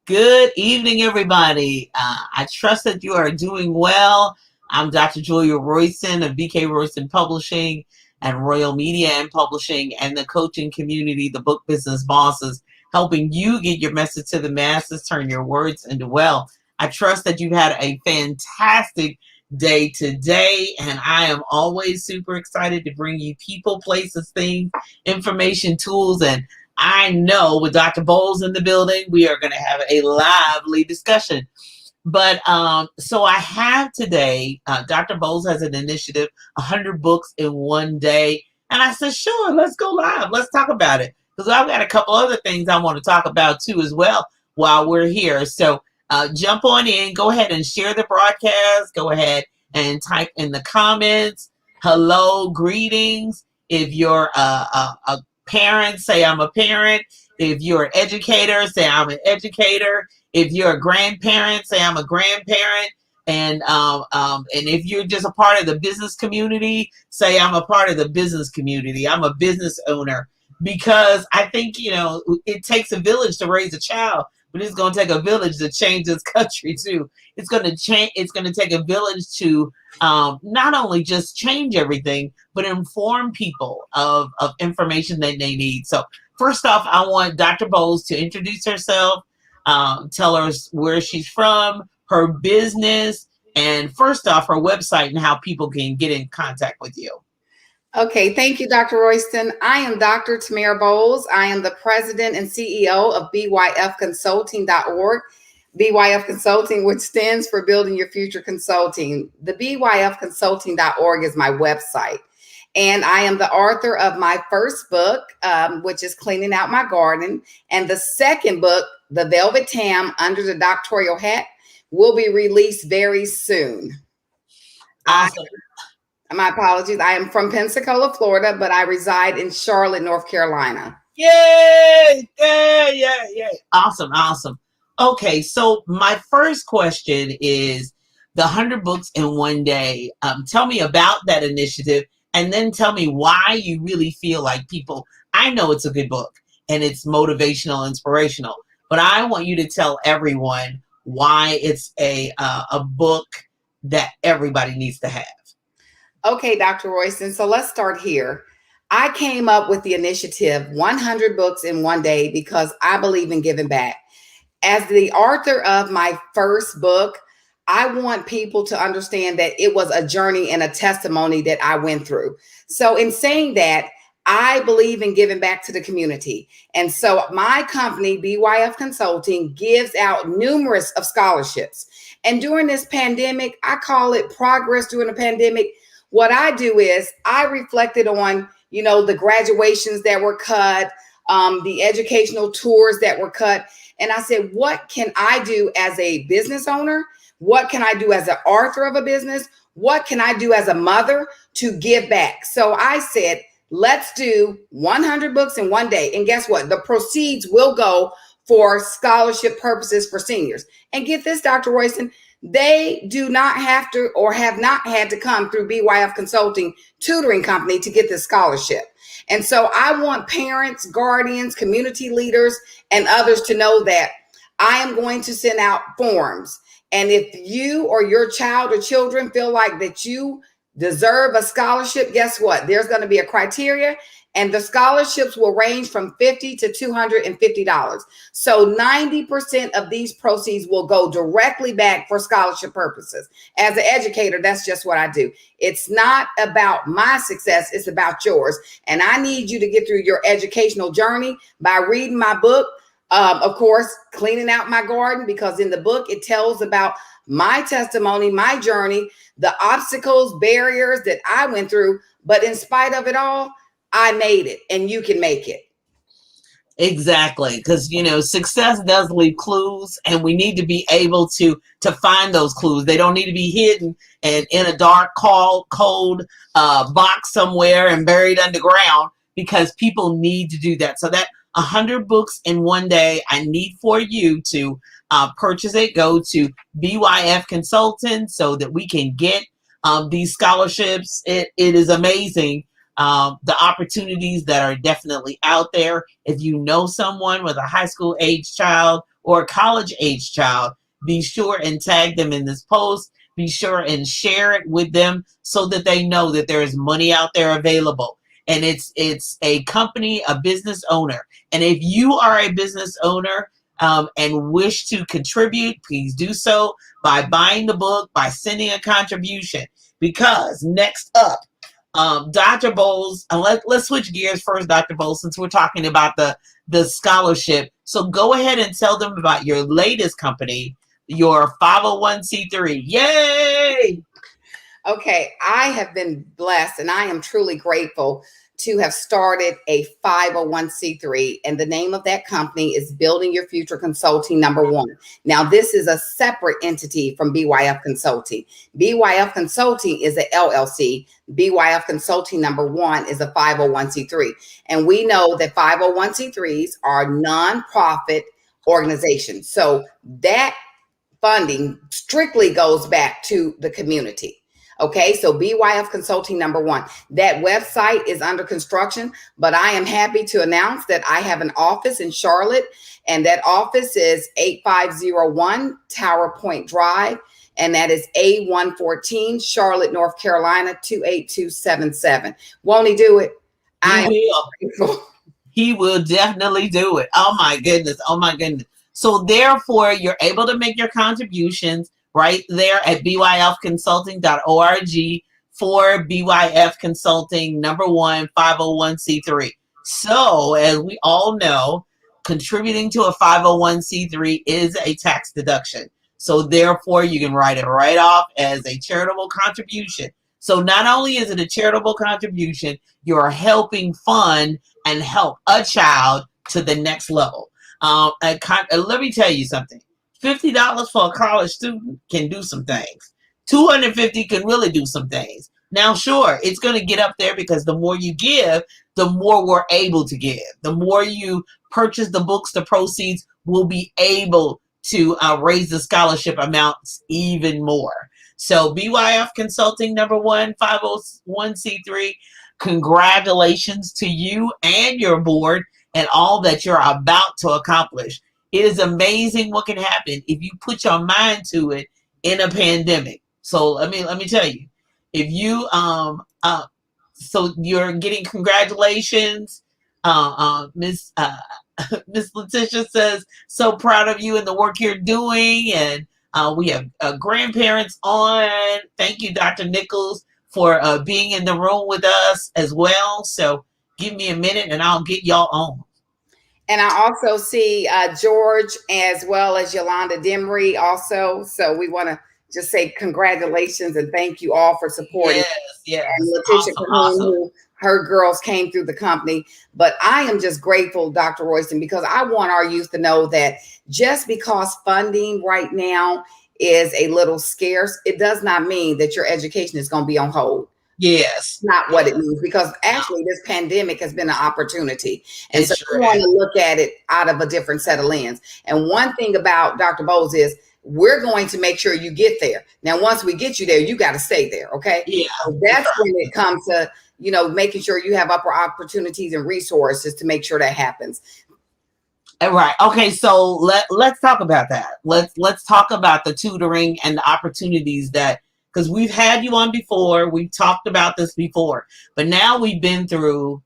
Good evening, everybody. I trust that you are doing well. I'm Dr. Julia Royston of BK Royston Publishing and Royal Media and Publishing and the coaching community, the book business bosses, helping you get your message to the masses, turn your words into wealth. I trust that you've had a fantastic day today, and I am always super excited to bring you people, places, things, information, tools, and I know with Dr. Bowles in the building, we are going to have a lively discussion. But so I have today, Dr. Bowles has an initiative, 100 books in one day. And I said, sure, let's go live. Let's talk about it. Because I've got a couple other things I want to talk about too as well while we're here. So jump on in, go ahead and share the broadcast. Go ahead and type in the comments, hello, greetings. If you're a parent, say I'm a parent. If you're an educator, say I'm an educator. If you're a grandparent, say I'm a grandparent. And if you're just a part of the business community, say I'm a part of the business community. I'm a business owner, because I think, it takes a village to raise a child, but it's going to take a village to change this country too. It's going to change. It's going to take a village to not only just change everything, but inform people of information that they need. So first off, I want Dr. Bowles to introduce herself, tell us where she's from, her business, and first off, her website and how people can get in contact with you. Okay, thank you, Dr. Royston. I am Dr. Tamara Bowles. I am the president and CEO of Byof Consulting.org. Byof Consulting, which stands for Building Your Future Consulting. The Byof Consulting.org is my website. And I am the author of my first book, which is Cleaning Out My Garden. And the second book, The Velvet Tam Under the Doctoral Hat, will be released very soon. Awesome. My apologies. I am from Pensacola, Florida, but I reside in Charlotte, North Carolina. Yay! Yeah. Awesome. Okay, so my first question is the 100 books in one day. Tell me about that initiative, and then tell me why you really feel like people, I know it's a good book and it's motivational, inspirational, but I want you to tell everyone why it's a book that everybody needs to have. Okay, Dr. Royston, so let's start here. I came up with the initiative 100 books in one day because I believe in giving back. As the author of my first book, I want people to understand that it was a journey and a testimony that I went through. So in saying that, I believe in giving back to the community. And so my company, Byof Consulting, gives out numerous of scholarships. And during this pandemic, I call it progress during the pandemic. What I do is I reflected on, the graduations that were cut, the educational tours that were cut. And I said, what can I do as a business owner? What can I do as an author of a business? What can I do as a mother to give back? So I said, let's do 100 books in one day. And guess what? The proceeds will go for scholarship purposes for seniors. And get this, Dr. Royston, they do not have to or have not had to come through Byof Consulting Tutoring Company to get this scholarship. And so I want parents, guardians, community leaders, and others to know that I am going to send out forms. And if you or your child or children feel like that you deserve a scholarship, guess what? There's going to be a criteria, and the scholarships will range from $50 to $250. So 90% of these proceeds will go directly back for scholarship purposes. As an educator, that's just what I do. It's not about my success, it's about yours. And I need you to get through your educational journey by reading my book. Of course, Cleaning Out My Garden, because in the book, it tells about my testimony, my journey, the obstacles, barriers that I went through. But in spite of it all, I made it, and you can make it. Exactly, because success does leave clues, and we need to be able to find those clues. They don't need to be hidden and in a dark, cold box somewhere and buried underground, because people need to do that. So that 100 books in one day, I need for you to purchase it. Go to Byof Consultant so that we can get these scholarships. It is amazing. The opportunities that are definitely out there. If you know someone with a high school age child or a college age child, be sure and tag them in this post. Be sure and share it with them so that they know that there is money out there available. And it's a company, a business owner. And if you are a business owner and wish to contribute, please do so by buying the book, by sending a contribution. Because next up, Dr. Bowles, and let's switch gears first, Dr. Bowles, since we're talking about the scholarship. So go ahead and tell them about your latest company, your 501c3. Yay! Okay, I have been blessed and I am truly grateful to have started a 501c3. And the name of that company is Building Your Future Consulting #1. Now, this is a separate entity from BYF Consulting. BYF Consulting is a LLC. BYF Consulting #1 is a 501c3. And we know that 501c3s are nonprofit organizations. So that funding strictly goes back to the community. Okay, so BYF Consulting #1. That website is under construction, but I am happy to announce that I have an office in Charlotte, and that office is 8501 Tower Point Drive, and that is A114, Charlotte, North Carolina, 28277. Won't he do it? He will. He will definitely do it. Oh my goodness. Oh my goodness. So therefore, you're able to make your contributions right there at byfconsulting.org for BYF Consulting #1 501c3. So as we all know, contributing to a 501c3 is a tax deduction. So therefore, you can write it right off as a charitable contribution. So not only is it a charitable contribution, you're helping fund and help a child to the next level. Let me tell you something. $50 for a college student can do some things. $250 can really do some things. Now, sure, it's going to get up there because the more you give, the more we're able to give. The more you purchase the books, the proceeds will be able to raise the scholarship amounts even more. So BYF Consulting #1 501c3, congratulations to you and your board and all that you're about to accomplish. It is amazing what can happen if you put your mind to it in a pandemic. So let me tell you, if you so you're getting congratulations, Miss Miss Letitia says so proud of you and the work you're doing, and we have grandparents on. Thank you, Dr. Nichols, for being in the room with us as well. So give me a minute and I'll get y'all on. And I also see George as well as Yolanda Demery also. So we want to just say congratulations and thank you all for supporting. Yes. And Letitia Awesome. who her girls came through the company. But I am just grateful, Dr. Royston, because I want our youth to know that just because funding right now is a little scarce, it does not mean that your education is going to be on hold. Yes. Not what it means, because actually this pandemic has been an opportunity. And so sure we want to look at it out of a different set of lens. And one thing about Dr. Bowles is we're going to make sure you get there. Now, once we get you there, you got to stay there. Okay. Yeah. So that's when it comes to, making sure you have upper opportunities and resources to make sure that happens. Right. Okay. So let's talk about that. Let's talk about the tutoring and the opportunities that, because we've had you on before, we've talked about this before, but now we've been through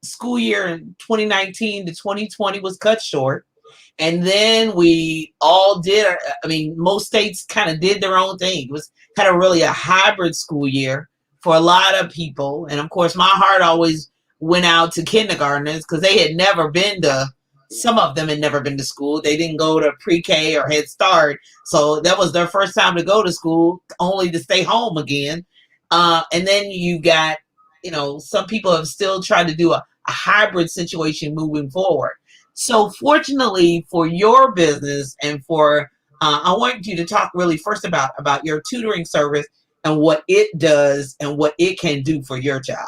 school year in 2019 to 2020 was cut short. And then we all did, most states kind of did their own thing. It was kind of really a hybrid school year for a lot of people. And of course, my heart always went out to kindergartners because they had never been to, some of them had never been to school. They didn't go to pre-K or Head Start. So that was their first time to go to school, only to stay home again. And then you got, some people have still tried to do a hybrid situation moving forward. So fortunately for your business and for, I want you to talk really first about your tutoring service and what it does and what it can do for your child.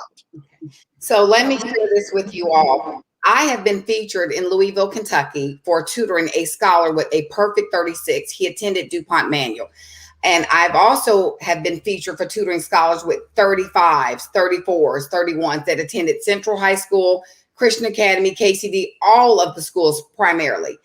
So let me share this with you all. I have been featured in Louisville, Kentucky for tutoring a scholar with a perfect 36. He attended DuPont Manual. And I've also have been featured for tutoring scholars with 35s, 34s, 31s that attended Central High School, Christian Academy, KCD, all of the schools primarily.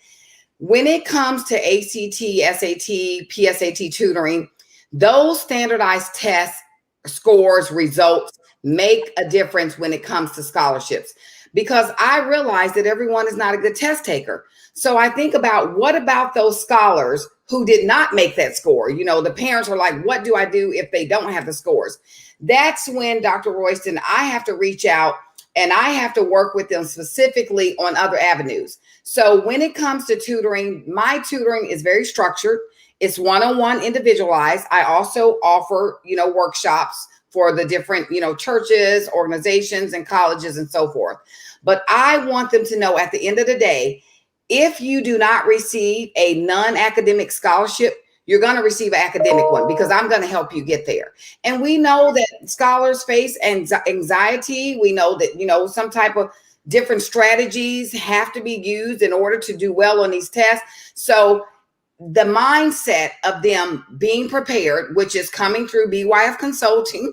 When it comes to ACT, SAT, PSAT tutoring, those standardized tests, scores, results make a difference when it comes to scholarships, because I realize that everyone is not a good test taker. So I think about, what about those scholars who did not make that score? You know, the parents are like, what do I do if they don't have the scores? That's when, Dr. Royston, I have to reach out and I have to work with them specifically on other avenues. So when it comes to tutoring, my tutoring is very structured. It's one-on-one, individualized. I also offer, workshops for the different, churches, organizations, and colleges and so forth. But I want them to know, at the end of the day, if you do not receive a non-academic scholarship, you're going to receive an academic one, because I'm going to help you get there. And we know that scholars face anxiety. We know that, some type of different strategies have to be used in order to do well on these tests. So the mindset of them being prepared, which is coming through Byof Consulting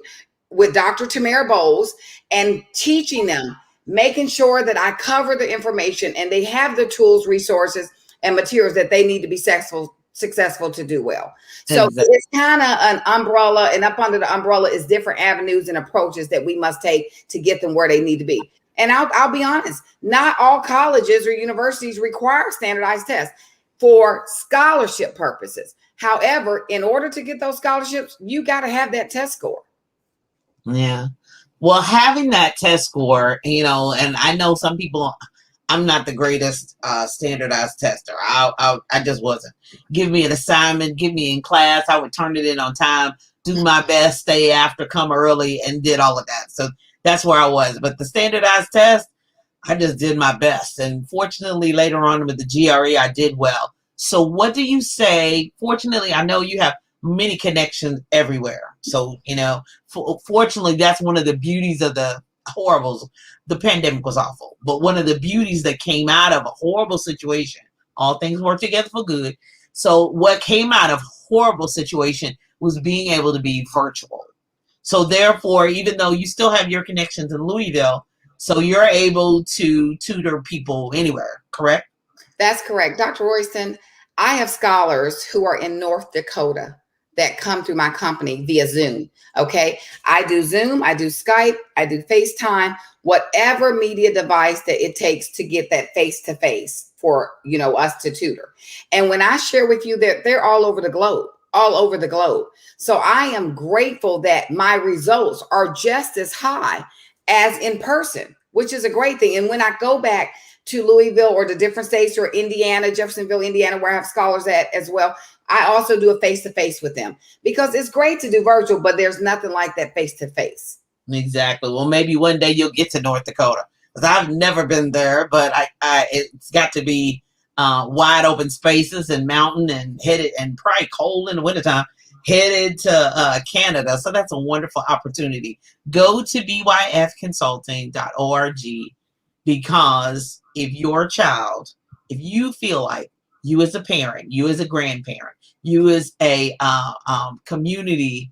with Dr. Tamara Bowles, and teaching them, making sure that I cover the information and they have the tools, resources, and materials that they need to be successful to do well. So Exactly. it's kind of an umbrella, and up under the umbrella is different avenues and approaches that we must take to get them where they need to be. And I'll be honest, not all colleges or universities require standardized tests for scholarship purposes. However, in order to get those scholarships, you got to have that test score. Yeah. Well, having that test score, and I know some people, I'm not the greatest standardized tester. I just wasn't. Give me an assignment, give me in class, I would turn it in on time, do my best, stay after, come early, and did all of that. So that's where I was. But the standardized test, I just did my best. And fortunately, later on with the GRE, I did well. So what do you say? Fortunately, I know you have many connections everywhere. So, fortunately, that's one of the beauties of the horribles. The pandemic was awful, but one of the beauties that came out of a horrible situation, all things work together for good. So what came out of horrible situation was being able to be virtual. So therefore, even though you still have your connections in Louisville, so you're able to tutor people anywhere, correct? That's correct. Dr. Royston, I have scholars who are in North Dakota that come through my company via Zoom. Okay. I do Zoom, I do Skype, I do FaceTime, whatever media device that it takes to get that face-to-face for, us to tutor. And when I share with you that they're all over the globe, all over the globe. So I am grateful that my results are just as high as in person, which is a great thing. And when I go back to Louisville or the different states, or Indiana, Jeffersonville, Indiana, where I have scholars at as well, I also do a face-to-face with them, because it's great to do virtual, but there's nothing like that face-to-face. Exactly. Well, maybe one day you'll get to North Dakota, because I've never been there, but it's got to be wide open spaces and mountain and headed, and probably cold in the wintertime, headed to Canada. So that's a wonderful opportunity. Go to byfconsulting.org, because if your child, if you feel like, you as a parent, you as a grandparent, you as a community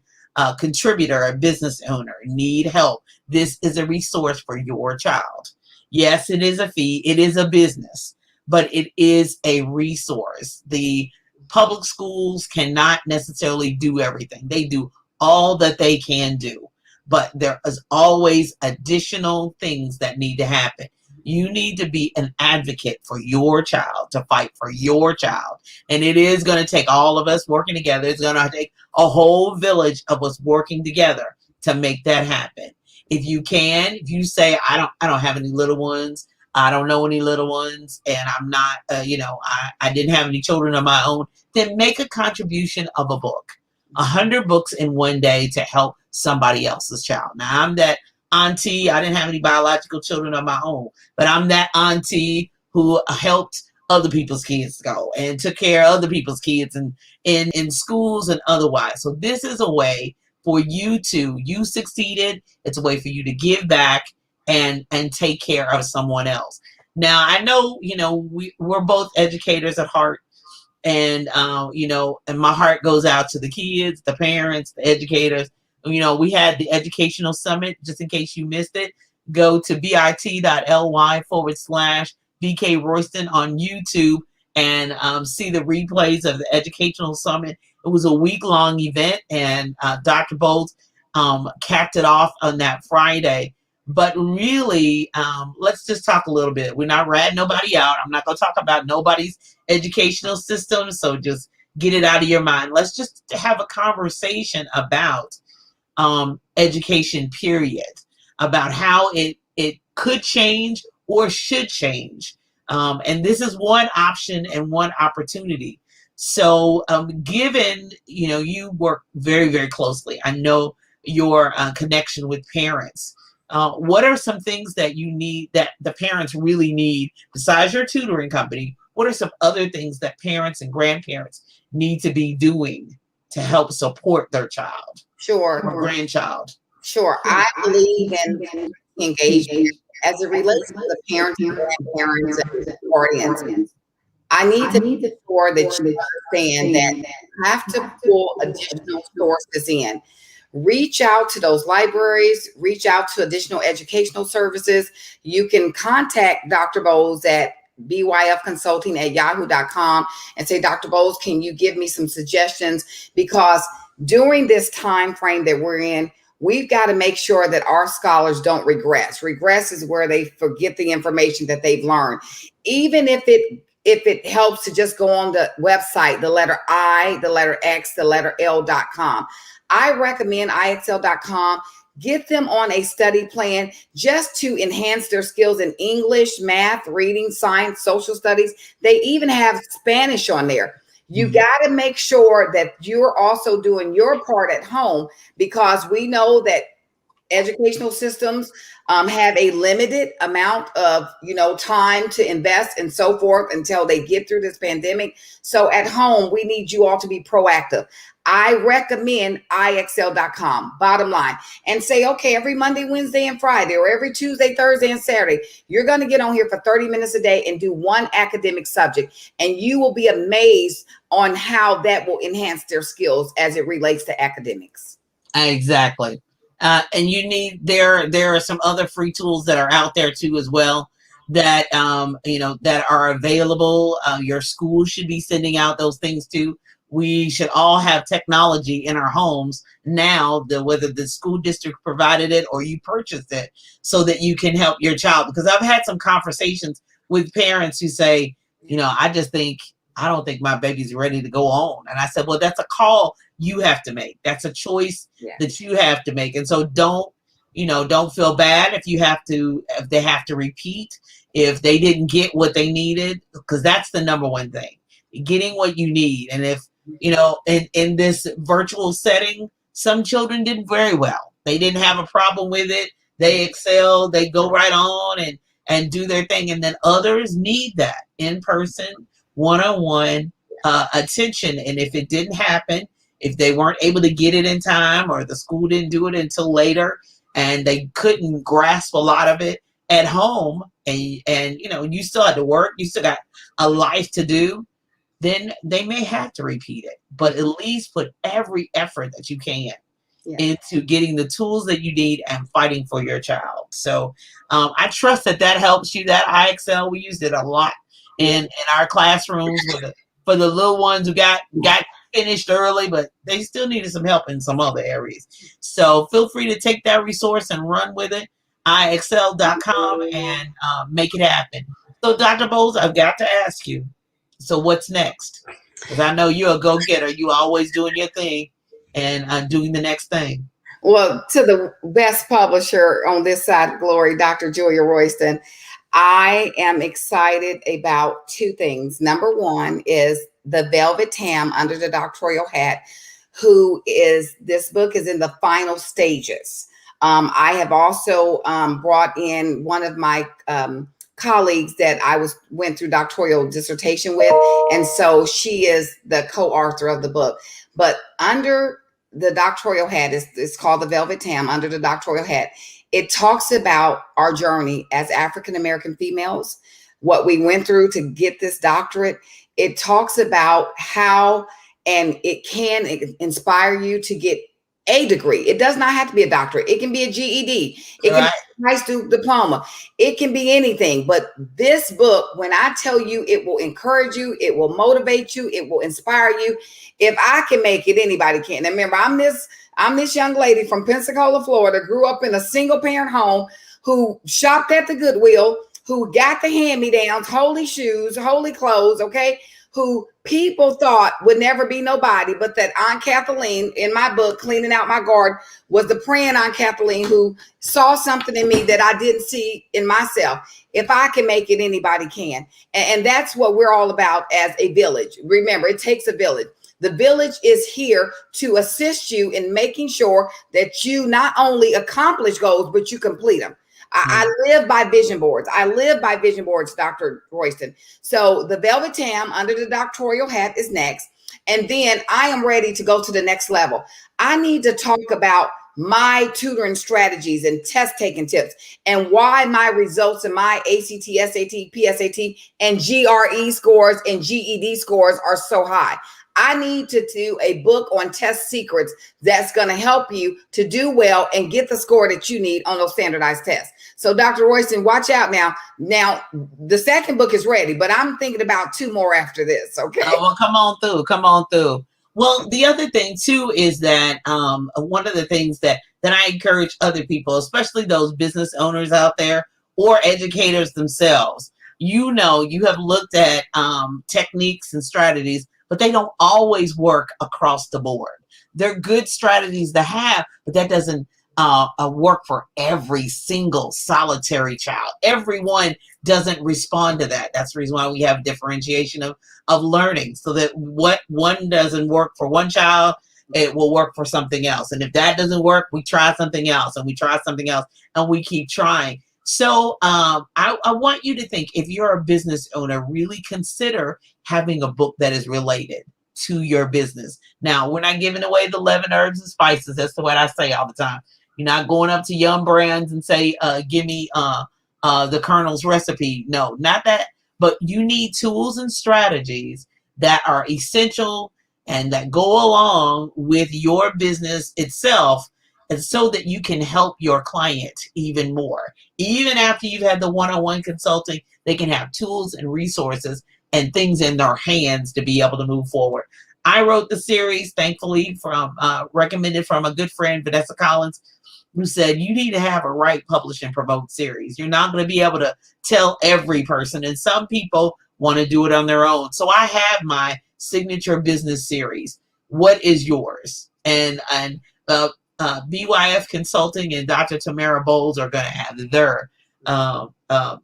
contributor, a business owner, need help, this is a resource for your child. Yes, it is a fee, it is a business, but it is a resource. The public schools cannot necessarily do everything. They do all that they can do, but there is always additional things that need to happen. You need to be an advocate for your child, to fight for your child. And it is going to take all of us working together. It's going to take a whole village of us working together to make that happen. If you can, if you say, I don't have any little ones, I don't know any little ones, and I'm not, I didn't have any children of my own, then make a contribution of a book. 100 books in one day to help somebody else's child. Now, I'm that auntie, I didn't have any biological children of my own, but I'm that auntie who helped other people's kids go and took care of other people's kids and in schools and otherwise. So this is a way for you succeeded. It's a way for you to give back and take care of someone else. Now, I know, we're both educators at heart, and, and my heart goes out to the kids, the parents, the educators. We had the educational summit, just in case you missed it. go to bit.ly/BK Royston on YouTube and see the replays of the Educational Summit. It was a week-long event, and Dr. Bowles capped it off on that Friday. But really, let's just talk a little bit. We're not ratting nobody out. I'm not going to talk about nobody's educational system, so just get it out of your mind. Let's just have a conversation about education, period, about how it could change or should change. And this is one option and one opportunity. So given, you work very, very closely, I know your connection with parents. What are some things that you need, that the parents really need, besides your tutoring company? What are some other things that parents and grandparents need to be doing to help support their child or grandchild? Sure. I believe in engagement as it relates to the parents, grandparents, and guardians. I need to make sure that you understand that you have to pull additional sources in. Reach out to those libraries, reach out to additional educational services. You can contact Dr. Bowles at Byof Consulting at yahoo.com and say, Dr. Bowles, can you give me some suggestions? Because during this time frame that we're in, we've got to make sure that our scholars don't regress. Regress is where they forget the information that they've learned. Even if it helps to just go on the website, the letter I, the letter X, the letter L.com. I recommend IXL.com. Get them on a study plan just to enhance their skills in English, math, reading, science, social studies. They even have Spanish on there. You got to make sure that you're also doing your part at home, because we know that educational systems have a limited amount of time to invest and so forth until they get through this pandemic. So at home, we need you all to be proactive. I recommend IXL.com, bottom line, and say, okay, every Monday, Wednesday, and Friday, or every Tuesday, Thursday, and Saturday, you're going to get on here for 30 minutes a day and do one academic subject. And you will be amazed on how that will enhance their skills as it relates to academics. Exactly. And you need, there are some other free tools that are out there too as well, that that are available. Your school should be sending out those things too. We should all have technology in our homes now, whether the school district provided it or you purchased it, so that you can help your child. Because I've had some conversations with parents who say, I don't think my baby's ready to go on. And I said, well, that's a call you have to make. That's a choice that you have to make. And so don't feel bad if they have to repeat, if they didn't get what they needed, because that's the number one thing, getting what you need. And if, in this virtual setting, some children did very well. They didn't have a problem with it. They excel, they go right on and do their thing. And then others need that in-person, one-on-one attention. And if it didn't happen, if they weren't able to get it in time, or the school didn't do it until later, and they couldn't grasp a lot of it at home, and you still had to work, you still got a life to do, then they may have to repeat it. But at least put every effort that you can into getting the tools that you need and fighting for your child. So I trust that helps you. That IXL, we used it a lot in our classrooms for the little ones who got finished early, but they still needed some help in some other areas. So feel free to take that resource and run with it, IXL.com, and make it happen. So Dr. Bowles, I've got to ask you, so what's next? Because I know you're a go-getter. You always doing your thing and doing the next thing. Well, to the best publisher on this side of glory, Dr. Julia Royston, I am excited about two things. Number one is the Velvet Tam Under the Doctoral Hat, this book is in the final stages. I have also brought in one of my colleagues that I went through doctoral dissertation with. And so she is the co-author of the book. But under the doctoral hat, it's called the Velvet Tam, Under the Doctoral Hat. It talks about our journey as African-American females, what we went through to get this doctorate. It talks about how, and it can inspire you to get a degree. It does not have to be a doctorate. It can be a GED. It can be high school diploma. It can be anything. But this book, when I tell you, it will encourage you, it will motivate you, it will inspire you. If I can make it, anybody can. And remember, I'm this young lady from Pensacola, Florida, grew up in a single parent home, who shopped at the Goodwill, who got the hand-me-downs, holy shoes, holy clothes, okay, who people thought would never be nobody, but that Aunt Kathleen in my book, Cleaning Out My Garden, was the praying Aunt Kathleen who saw something in me that I didn't see in myself. If I can make it, anybody can. And that's what we're all about as a village. Remember, it takes a village. The village is here to assist you in making sure that you not only accomplish goals, but you complete them. I live by vision boards. I live by vision boards, Dr. Royston. So the Velvet Tam under the doctoral hat is next. And then I am ready to go to the next level. I need to talk about my tutoring strategies and test taking tips, and why my results in my ACT, SAT, PSAT, and GRE scores and GED scores are so high. I need to do a book on test secrets that's going to help you to do well and get the score that you need on those standardized tests. So Dr. Royston, watch out now. Now, the second book is ready, but I'm thinking about 2 more after this, okay? Oh, well, come on through. Well, the other thing too is that one of the things that I encourage other people, especially those business owners out there or educators themselves, you have looked at techniques and strategies, but they don't always work across the board. They're good strategies to have, but that doesn't work for every single solitary child. Everyone doesn't respond to that. That's the reason why we have differentiation of learning, so that what one doesn't work for one child, it will work for something else. And if that doesn't work, we try something else, and we try something else, and we keep trying. So I want you to think, if you're a business owner, really consider having a book that is related to your business. Now, we're not giving away the 11 herbs and spices. That's what I say all the time. You're not going up to Yum Brands and say, give me the Colonel's recipe. No, not that. But you need tools and strategies that are essential and that go along with your business itself, and so that you can help your client even more. Even after you've had the one-on-one consulting, they can have tools and resources and things in their hands to be able to move forward. I wrote the series, thankfully, from recommended from a good friend, Vanessa Collins, who said, you need to have a write, publish, and promote series. You're not going to be able to tell every person, and some people want to do it on their own. So I have my signature business series. What is yours? And Byof Consulting and Dr. Tamara Bowles are going to have their.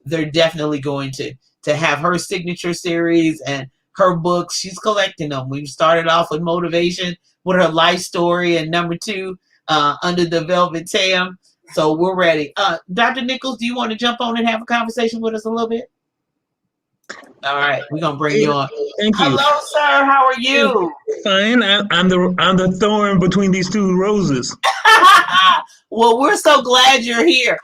They're definitely going to have her signature series and her books. She's collecting them. We've started off with motivation with her life story, and number 2, under the Velvet Tam. So we're ready. Dr. Nichols, do you want to jump on and have a conversation with us a little bit? All right, we're gonna bring you on. Thank you. Hello, sir. How are you? Fine. I'm the thorn between these 2 roses. Well, we're so glad you're here.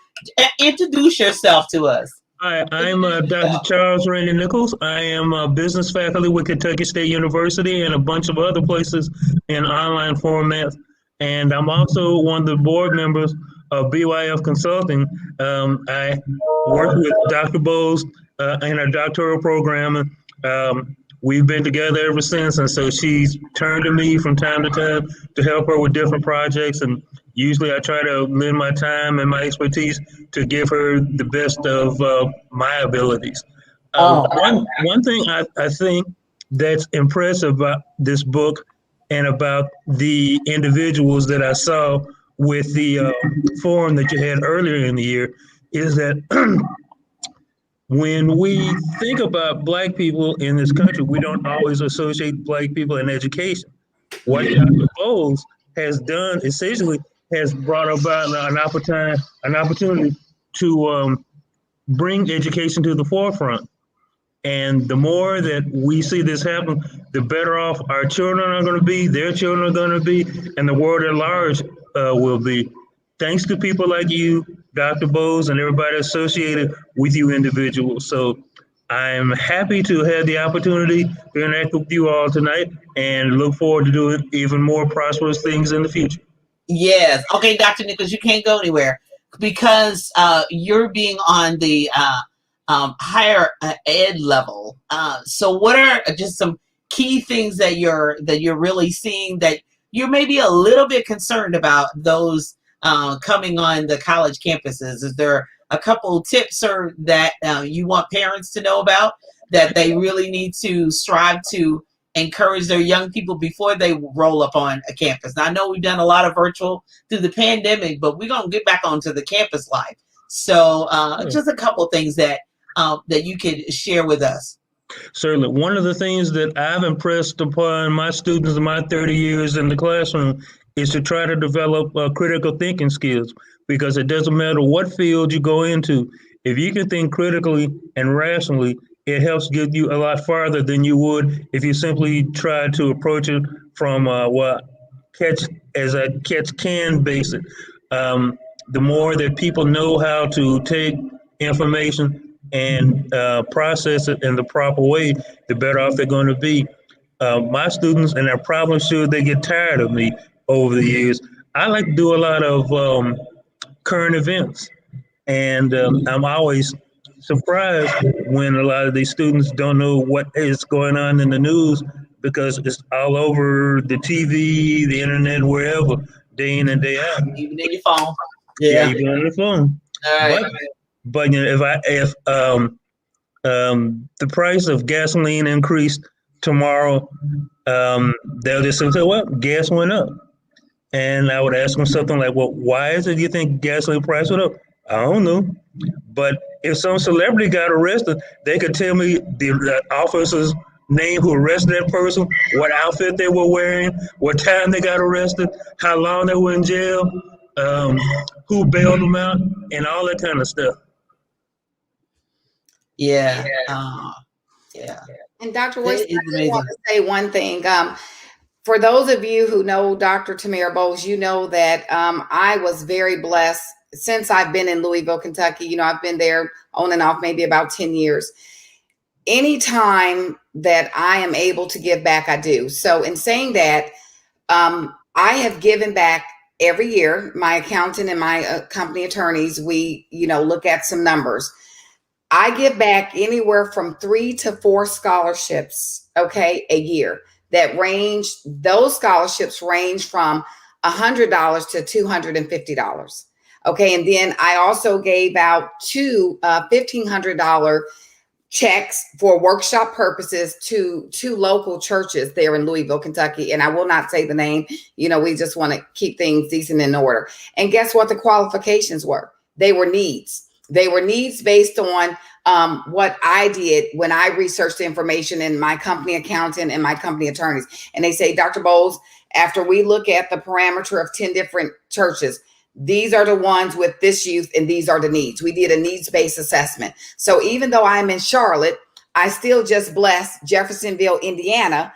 Introduce yourself to us. Hi, I'm Dr. Charles Randy Nichols. I am a business faculty with Kentucky State University and a bunch of other places in online formats. And I'm also one of the board members of Byof Consulting. I work with Dr. Bowles in our doctoral program. We've been together ever since, and so she's turned to me from time to time to help her with different projects. And usually I try to lend my time and my expertise to give her the best of my abilities. One thing I think that's impressive about this book and about the individuals that I saw with the forum that you had earlier in the year is that when we think about Black people in this country, we don't always associate Black people in education. What Dr. Bowles has done essentially has brought about an opportunity to bring education to the forefront. And the more that we see this happen, the better off our children are going to be, their children are going to be, and the world at large will be. Thanks to people like you, Dr. Bowles, and everybody associated with you individuals. So I'm happy to have the opportunity to interact with you all tonight and look forward to doing even more prosperous things in the future. Yes. Okay, Dr. Nichols, you can't go anywhere. because you're being on the higher ed level. So what are just some key things that you're really seeing that you're maybe a little bit concerned about those coming on the college campuses? Is there a couple tips or that you want parents to know about that they really need to strive to encourage their young people before they roll up on a campus? Now, I know we've done a lot of virtual through the pandemic, but we're going to get back onto the campus life. So just a couple things that you could share with us. Certainly. One of the things that I've impressed upon my students in my 30 years in the classroom is to try to develop critical thinking skills, because it doesn't matter what field you go into. If you can think critically and rationally, it helps get you a lot farther than you would if you simply try to approach it from catch can basic. The more that people know how to take information and process it in the proper way, the better off they're going to be. My students, and they're probably sure they get tired of me over the years, I like to do a lot of current events. And I'm always surprised when a lot of these students don't know what is going on in the news, because it's all over the TV, the internet, wherever, day in and day out. Even in your phone. Yeah, even on the phone. All right. But you know, if the price of gasoline increased tomorrow, they'll just say, well, gas went up. And I would ask them something like, well, why is it you think gasoline price went up? I don't know. But if some celebrity got arrested, they could tell me the officer's name who arrested that person, what outfit they were wearing, what time they got arrested, how long they were in jail, who bailed them out, and all that kind of stuff. Yeah. Yeah. And Dr. Royce, I just want to say one thing. For those of you who know Dr. Tamara Bowles, you know that I was very blessed since I've been in Louisville, Kentucky. You know, I've been there on and off maybe about 10 years. Anytime that I am able to give back, I do. So in saying that, I have given back every year. My accountant and my company attorneys, we, look at some numbers. I give back anywhere from 3 to 4 scholarships, a year. Those scholarships range from $100 to $250. Okay. And then I also gave out 2 $1,500 checks for workshop purposes to 2 local churches there in Louisville, Kentucky. And I will not say the name, we just want to keep things decent and in order. And guess what the qualifications were? They were needs. They were needs based on what I did when I researched the information in my company accountant and my company attorneys. And they say, Dr. Bowles, after we look at the parameter of 10 different churches, these are the ones with this youth and these are the needs. We did a needs-based assessment. So even though I'm in Charlotte, I still just blessed Jeffersonville, Indiana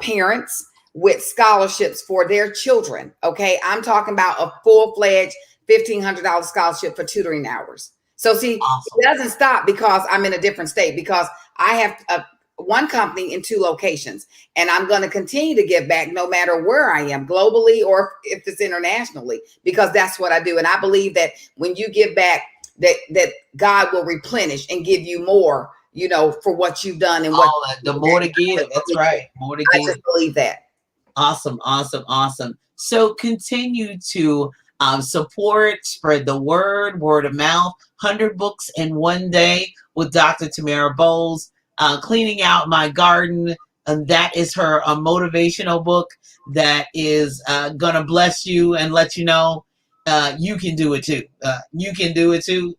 parents with scholarships for their children. Okay, I'm talking about a full-fledged $1,500 scholarship for tutoring hours. So see, awesome. It doesn't stop because I'm in a different state, because I have one company in 2 locations, and I'm going to continue to give back no matter where I am, globally or if it's internationally, because that's what I do. And I believe that when you give back, that God will replenish and give you more, for what you've done and the more to give. That's right. More to give. I just believe that. Awesome. Awesome. Awesome. So continue to support, spread the word of mouth, 100 books in one day with Dr. Tamara Bowles, cleaning out my garden. And that is her motivational book that is going to bless you and let you know you can do it too. You can do it too.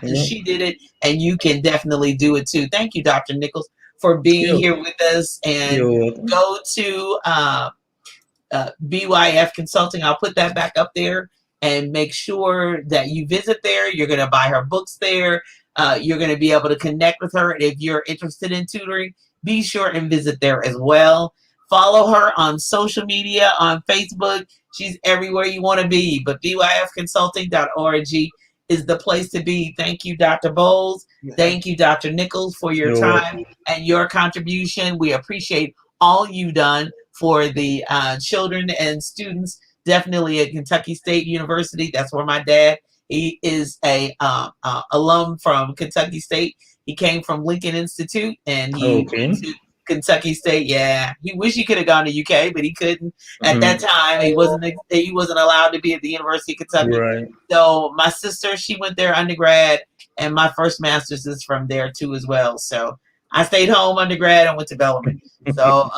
She did it, and you can definitely do it too. Thank you, Dr. Nichols, for being here with us. And go to Byof Consulting. I'll put that back up there. And make sure that you visit there. You're going to buy her books there. You're going to be able to connect with her. And if you're interested in tutoring, be sure and visit there as well. Follow her on social media, on Facebook. She's everywhere you want to be. But byofconsulting.org is the place to be. Thank you, Dr. Bowles. Thank you, Dr. Nichols, for your time and your contribution. We appreciate all you've done for the children and students. Definitely at Kentucky State University. That's where my dad He is a alum from Kentucky State. He came from Lincoln Institute, and he Okay. went to Kentucky State. Yeah, he wished he could have gone to UK, but he couldn't at that time. He wasn't allowed to be at the University of Kentucky. Right. So my sister, she went there undergrad, and my first master's is from there too as well. So I stayed home undergrad and went to Bellarmine. So,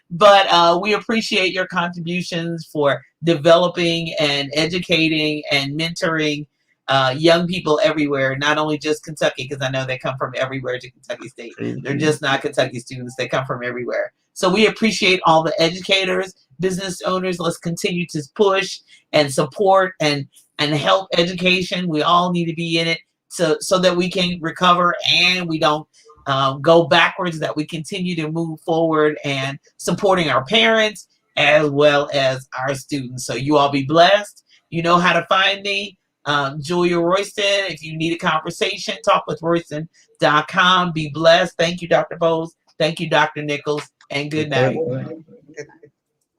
but we appreciate your contributions for developing and educating and mentoring young people everywhere, not only just Kentucky, because I know they come from everywhere to Kentucky State. They're just not Kentucky students. They come from everywhere. So we appreciate all the educators, business owners. Let's continue to push and support and help education. We all need to be in it so that we can recover and we don't go backwards, that we continue to move forward and supporting our parents as well as our students. So you all be blessed. You know how to find me. Julia Royston. If you need a conversation, talk with Royston.com. Be blessed. Thank you, Dr. Bowles. Thank you, Dr. Nichols. And good night.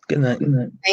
Good night.